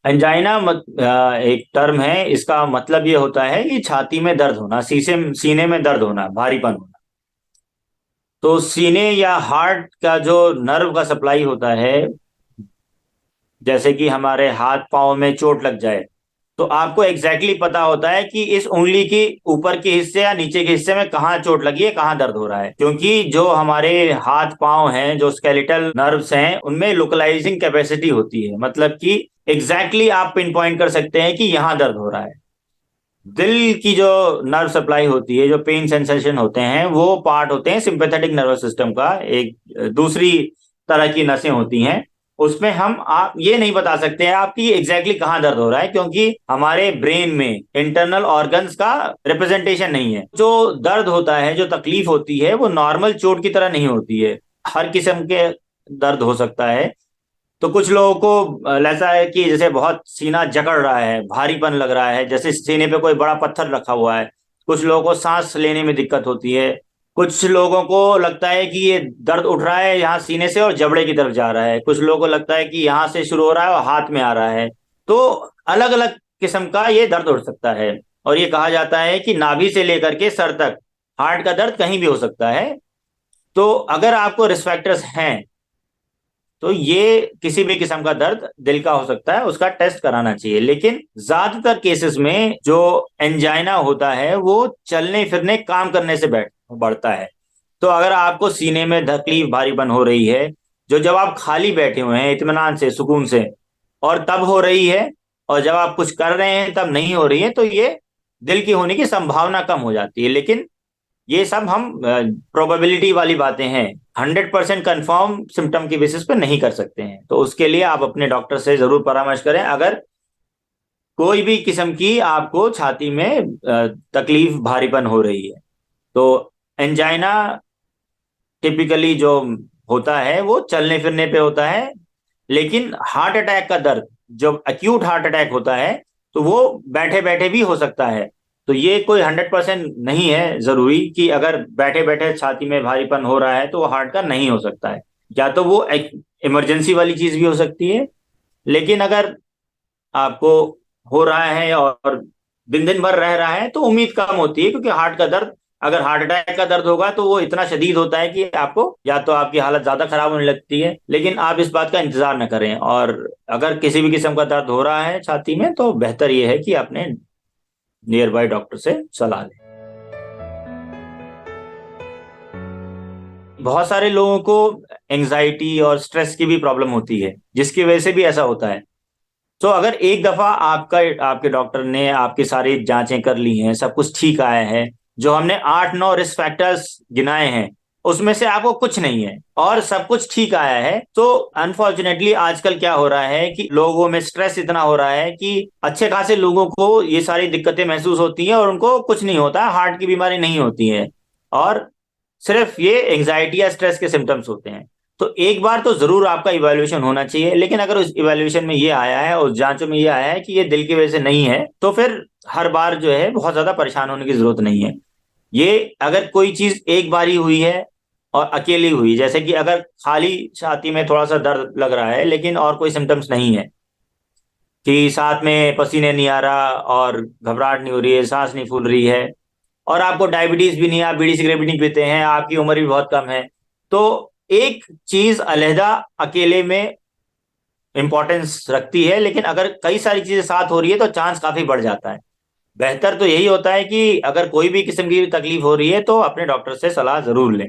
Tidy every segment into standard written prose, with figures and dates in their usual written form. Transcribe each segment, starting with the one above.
Angina एक term है। इसका मतलब ये होता है कि छाती में दर्द होना, सीने में दर्द होना, भारीपन होना। तो सीने या हार्ट का जो नर्व का सप्लाई होता है, जैसे कि हमारे हाथ पांव में चोट लग जाए, तो आपको एग्जैक्टली exactly पता होता है कि इस उंगली की ऊपर के हिस्से या नीचे के हिस्से में कहाँ चोट लगी है, कहाँ दर्द हो रहा है। क्योंकि जो हमारे हाथ पांव हैं, जो स्केलेटल नर्व्स हैं, उनमें लोकलाइजिंग कैपेसिटी होती है। मतलब कि एग्जैक्टली exactly आप पिन पॉइंट कर सकते हैं कि यहाँ दर्द हो रहा है। दिल की जो नर्व सप्लाई होती है, जो पेन सेंसेशन होते हैं, वो पार्ट होते हैं सिंपैथेटिक नर्वस सिस्टम का। एक दूसरी तरह की नसें होती हैं। उसमें हम आप ये नहीं बता सकते हैं आपकी एग्जैक्टली कहाँ दर्द हो रहा है, क्योंकि हमारे ब्रेन में इंटरनल ऑर्गन्स का रिप्रेजेंटेशन नहीं है। जो दर्द होता है, जो तकलीफ होती है, वो नॉर्मल चोट की तरह नहीं होती है। हर किस्म के दर्द हो सकता है। तो कुछ लोगों को ऐसा है कि जैसे बहुत सीना जकड़ रहा है, भारीपन लग रहा है, जैसे सीने पे कोई बड़ा पत्थर रखा हुआ है। कुछ लोगों को सांस लेने में दिक्कत होती है। कुछ लोगों को लगता है कि ये दर्द उठ रहा है यहाँ सीने से और जबड़े की तरफ जा रहा है। कुछ लोगों को लगता है कि यहाँ से शुरू हो रहा है और हाथ में आ रहा है। तो अलग अलग किस्म का ये दर्द उठ सकता है। और ये कहा जाता है कि नाभि से लेकर के सर तक हार्ट का दर्द कहीं भी हो सकता है। तो अगर आपको रिस्क फैक्टर्स हैं, तो ये किसी भी किस्म का दर्द दिल का हो सकता है, उसका टेस्ट कराना चाहिए। लेकिन ज्यादातर केसेस में जो एंजाइना होता है वो चलने फिरने काम करने से बैठ बढ़ता है। तो अगर आपको सीने में तकलीफ, भारीपन हो रही है, जो जब आप खाली बैठे हुए हैं इत्मीनान से, सुकून से, और तब हो रही है, और जब आप कुछ कर रहे हैं तब नहीं हो रही है, तो ये दिल की होने की संभावना कम हो जाती है। लेकिन ये सब हम प्रोबेबिलिटी वाली बातें हैं। 100% कंफर्म सिम्टम की बेसिस पे नहीं कर सकते हैं। तो उसके लिए आप अपने डॉक्टर से जरूर परामर्श करें। अगर कोई भी किस्म की आपको छाती में तकलीफ, भारीपन हो रही है, तो एंजाइना टिपिकली जो होता है वो चलने फिरने पे होता है। लेकिन हार्ट अटैक का दर्द, जब एक्यूट हार्ट अटैक होता है, तो वो बैठे बैठे भी हो सकता है। तो ये कोई 100% नहीं है जरूरी कि अगर बैठे बैठे छाती में भारीपन हो रहा है तो वो हार्ट का नहीं हो सकता है। या तो वो एक इमरजेंसी वाली चीज भी हो सकती है। लेकिन अगर आपको हो रहा है और दिन दिन भर रह रहा है, तो उम्मीद कम होती है। क्योंकि हार्ट का दर्द, अगर हार्ट अटैक का दर्द होगा तो वो इतना शदीद होता है कि आपको या तो आपकी हालत ज्यादा खराब होने लगती है। लेकिन आप इस बात का इंतजार न करें। और अगर किसी भी किस्म का दर्द हो रहा है छाती में, तो बेहतर ये है कि अपने नियर बाय डॉक्टर से सलाह लें। बहुत सारे लोगों को एंजाइटी और स्ट्रेस की भी प्रॉब्लम होती है, जिसकी वजह से भी ऐसा होता है। तो अगर एक दफा आपका आपके डॉक्टर ने आपकी सारी जांचें कर ली हैं, सब कुछ ठीक आया है, जो हमने 8-9 रिस्क फैक्टर्स गिनाए हैं, उसमें से आपको कुछ नहीं है और सब कुछ ठीक आया है, तो अनफॉर्चुनेटली आजकल क्या हो रहा है कि लोगों में स्ट्रेस इतना हो रहा है कि अच्छे खासे लोगों को ये सारी दिक्कतें महसूस होती हैं और उनको कुछ नहीं होता, हार्ट की बीमारी नहीं होती है, और सिर्फ ये एंजाइटी या स्ट्रेस के सिम्टम्स होते हैं। तो एक बार तो जरूर आपका इवैल्यूएशन होना चाहिए। लेकिन अगर उस इवैल्यूएशन में ये आया है, उस जांचों में ये आया है कि ये दिल की वजह से नहीं है, तो फिर हर बार जो है बहुत ज्यादा परेशान होने की जरूरत नहीं है। ये अगर कोई चीज एक बार ही हुई है और अकेली हुई, जैसे कि अगर खाली छाती में थोड़ा सा दर्द लग रहा है लेकिन और कोई सिम्टम्स नहीं है, कि साथ में पसीने नहीं आ रहा और घबराहट नहीं हो रही है, सांस नहीं फूल रही है, और आपको डायबिटीज भी नहीं है, आप बीड़ी सिगरेट भी नहीं पीते हैं, आपकी उम्र भी बहुत कम है, तो एक चीज अलहदा अकेले में इंपॉर्टेंस रखती है। लेकिन अगर कई सारी चीजें साथ हो रही है तो चांस काफी बढ़ जाता है। बेहतर तो यही होता है कि अगर कोई भी किस्म की तकलीफ हो रही है तो अपने डॉक्टर से सलाह जरूर लें।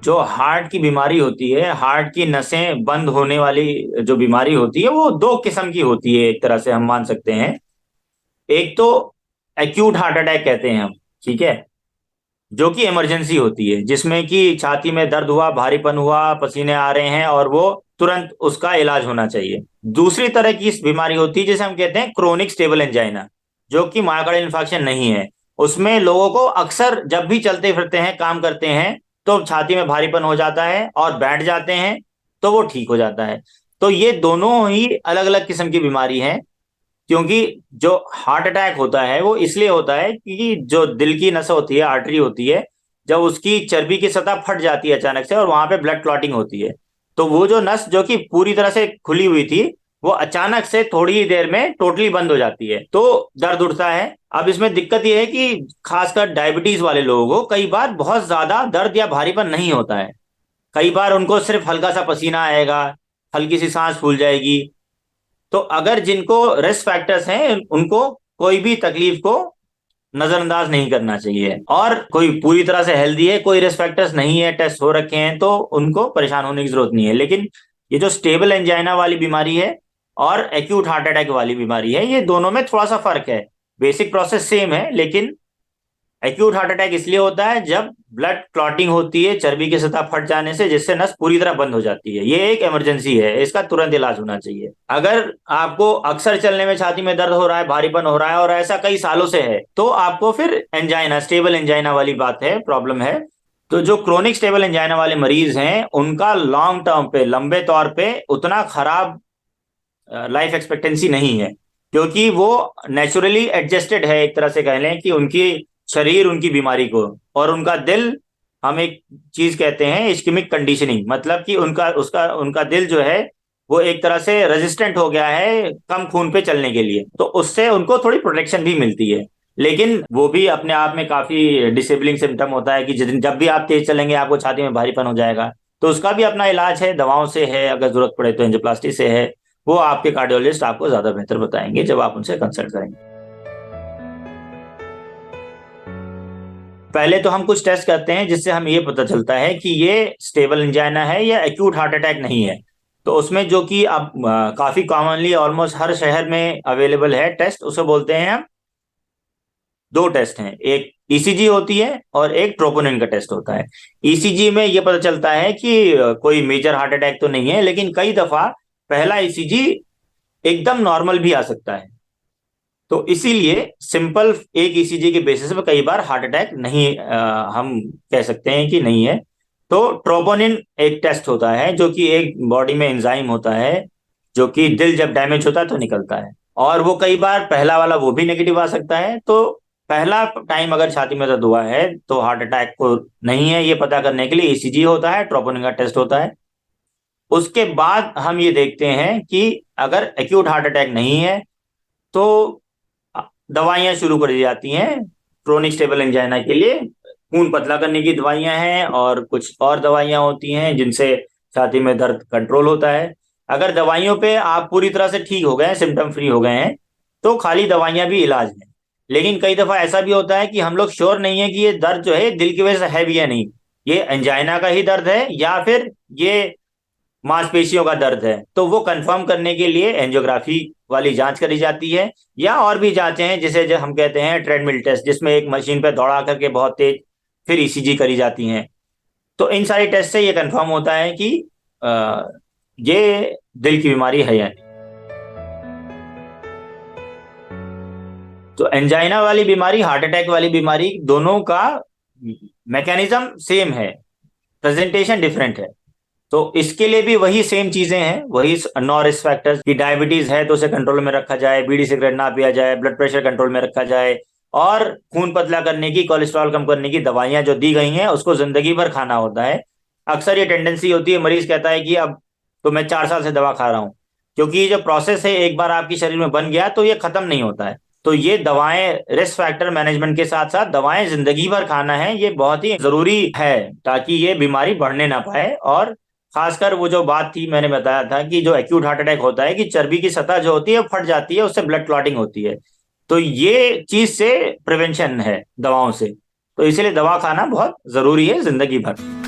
जो हार्ट की बीमारी होती है, हार्ट की नसें बंद होने वाली जो बीमारी होती है, वो दो किस्म की होती है, एक तरह से हम मान सकते हैं। एक तो एक्यूट हार्ट अटैक कहते हैं हम, ठीक है, जो कि इमरजेंसी होती है, जिसमें कि छाती में दर्द हुआ, भारीपन हुआ, पसीने आ रहे हैं और वो तुरंत उसका इलाज होना चाहिए। दूसरी तरह की इस बीमारी होती है जिसे हम कहते हैं क्रोनिक स्टेबल एंजाइना, जो कि मायोकार्डियल इन्फार्क्शन नहीं है। उसमें लोगों को अक्सर जब भी चलते फिरते हैं, काम करते हैं, तो छाती में भारीपन हो जाता है और बैठ जाते हैं, तो वो ठीक हो जाता है। तो ये दोनों ही अलग अलग किस्म की बीमारी हैं। क्योंकि जो हार्ट अटैक होता है वो इसलिए होता है कि जो दिल की नस होती है, आर्टरी होती है, जब उसकी चर्बी की सतह फट जाती है अचानक से और वहां पे ब्लड क्लॉटिंग होती है, तो वो जो नस जो कि पूरी तरह से खुली हुई थी, वो अचानक से थोड़ी ही देर में टोटली बंद हो जाती है, तो दर्द उठता है। अब इसमें दिक्कत ये है कि खासकर डायबिटीज वाले लोगों को कई बार बहुत ज्यादा दर्द या भारीपन नहीं होता है। कई बार उनको सिर्फ हल्का सा पसीना आएगा, हल्की सी सांस फूल जाएगी। तो अगर जिनको रिस्क फैक्टर्स हैं, उनको कोई भी तकलीफ को नजरअंदाज नहीं करना चाहिए। और कोई पूरी तरह से हेल्दी है, कोई रिस्क फैक्टर्स नहीं है, टेस्ट हो रखे हैं, तो उनको परेशान होने की जरूरत नहीं है। लेकिन ये जो स्टेबल एंजाइना वाली बीमारी है और एक्यूट हार्ट अटैक वाली बीमारी है, ये दोनों में थोड़ा सा फर्क है। बेसिक प्रोसेस सेम है, लेकिन एक्यूट हार्ट अटैक इसलिए होता है जब ब्लड क्लॉटिंग होती है चर्बी की सतह फट जाने से, जिससे नस पूरी तरह बंद हो जाती है। ये एक इमरजेंसी है, इसका तुरंत इलाज होना चाहिए। अगर आपको अक्सर चलने में छाती में दर्द हो रहा है, भारीपन हो रहा है और ऐसा कई सालों से है, तो आपको फिर एंजाइना, स्टेबल एंजाइना वाली बात है, प्रॉब्लम है। तो जो क्रोनिक स्टेबल एंजाइना वाले मरीज हैं, उनका लॉन्ग टर्म पे, लंबे तौर पे उतना खराब लाइफ एक्सपेक्टेंसी नहीं है, क्योंकि वो नेचुरली एडजस्टेड है। एक तरह से कह लें कि उनकी शरीर उनकी बीमारी को, और उनका दिल, हम एक चीज कहते हैं इस्केमिक कंडीशनिंग, मतलब कि उनका दिल जो है वो एक तरह से रेजिस्टेंट हो गया है कम खून पे चलने के लिए, तो उससे उनको थोड़ी प्रोटेक्शन भी मिलती है। लेकिन वो भी अपने आप में काफी डिसेबलिंग सिम्टम होता है कि जब भी आप तेज चलेंगे आपको छाती में भारीपन हो जाएगा। तो उसका भी अपना इलाज है, दवाओं से है, अगर जरूरत पड़े तो एंजियोप्लास्टी से है। वो आपके कार्डियोलॉजिस्ट आपको ज्यादा बेहतर बताएंगे जब आप उनसे कंसल्ट करेंगे। पहले तो हम कुछ टेस्ट करते हैं जिससे हम ये पता चलता है कि ये स्टेबल एंजाइना है या एक्यूट हार्ट अटैक नहीं है। तो उसमें जो कि अब काफी कॉमनली ऑलमोस्ट हर शहर में अवेलेबल है टेस्ट, उसे बोलते हैं हम, दो टेस्ट हैं, एक ईसीजी होती है और एक ट्रोपोनिन का टेस्ट होता है। ईसीजी में ये पता चलता है कि कोई मेजर हार्ट अटैक तो नहीं है, लेकिन कई दफा पहला ईसीजी एकदम नॉर्मल भी आ सकता है। तो इसीलिए सिंपल एक ईसीजी के बेसिस पे कई बार हार्ट अटैक नहीं, हम कह सकते हैं कि नहीं है। तो ट्रोपोनिन एक टेस्ट होता है जो कि एक बॉडी में एंजाइम होता है, जो कि दिल जब डैमेज होता है तो निकलता है। और वो कई बार पहला वाला वो भी नेगेटिव आ सकता है। तो पहला टाइम अगर छाती में दर्द हुआ है तो हार्ट अटैक को नहीं है, ये पता करने के लिए ईसीजी होता है, ट्रोपोनिन का टेस्ट होता है। उसके बाद हम ये देखते हैं कि अगर एक्यूट हार्ट अटैक नहीं है तो दवाइयां शुरू कर दी जाती हैं क्रोनिक स्टेबल एंजाइना के लिए। खून पतला करने की दवाइयां हैं और कुछ और दवाइयां होती हैं जिनसे छाती में दर्द कंट्रोल होता है। अगर दवाइयों पे आप पूरी तरह से ठीक हो गए हैं, सिम्टम फ्री हो गए हैं, तो खाली दवाइयां भी इलाज है। लेकिन कई दफा ऐसा भी होता है कि हम लोग श्योर नहीं है कि ये दर्द जो है दिल की वजह से है भी या नहीं, ये एंजाइना का ही दर्द है या फिर ये मांसपेशियों का दर्द है। तो वो कंफर्म करने के लिए एंजियोग्राफी वाली जांच करी जाती है, या और भी जांचें हैं जिसे जो हम कहते हैं ट्रेडमिल टेस्ट, जिसमें एक मशीन पे दौड़ा करके बहुत तेज फिर ईसीजी करी जाती हैं। तो इन सारी टेस्ट से ये कंफर्म होता है कि ये दिल की बीमारी है या नहीं। तो एंजाइना वाली बीमारी, हार्ट अटैक वाली बीमारी, दोनों का मैकेनिज्म सेम है, प्रेजेंटेशन डिफरेंट है। तो इसके लिए भी वही सेम चीजें हैं, वही नौ रिस्क फैक्टर्स की, डायबिटीज है तो उसे कंट्रोल में रखा जाए, बीड़ी सिगरेट ना पिया जाए, ब्लड प्रेशर कंट्रोल में रखा जाए, और खून पतला करने की, कोलेस्ट्रॉल कम करने की दवाइयां जो दी गई हैं उसको जिंदगी भर खाना होता है। अक्सर ये टेंडेंसी होती है, मरीज कहता है कि अब तो मैं 4 साल से दवा खा रहा हूँ, क्योंकि ये जो प्रोसेस है एक बार आपके शरीर में बन गया तो ये खत्म नहीं होता है। तो ये दवाएं, रिस्क फैक्टर मैनेजमेंट के साथ साथ दवाएं जिंदगी भर खाना है, ये बहुत ही जरूरी है ताकि ये बीमारी बढ़ने ना पाए। और खासकर वो जो बात थी, मैंने बताया था कि जो एक्यूट हार्ट अटैक होता है कि चर्बी की सतह जो होती है वो फट जाती है, उससे ब्लड क्लॉटिंग होती है। तो ये चीज से प्रिवेंशन है दवाओं से। तो इसीलिए दवा खाना बहुत जरूरी है जिंदगी भर।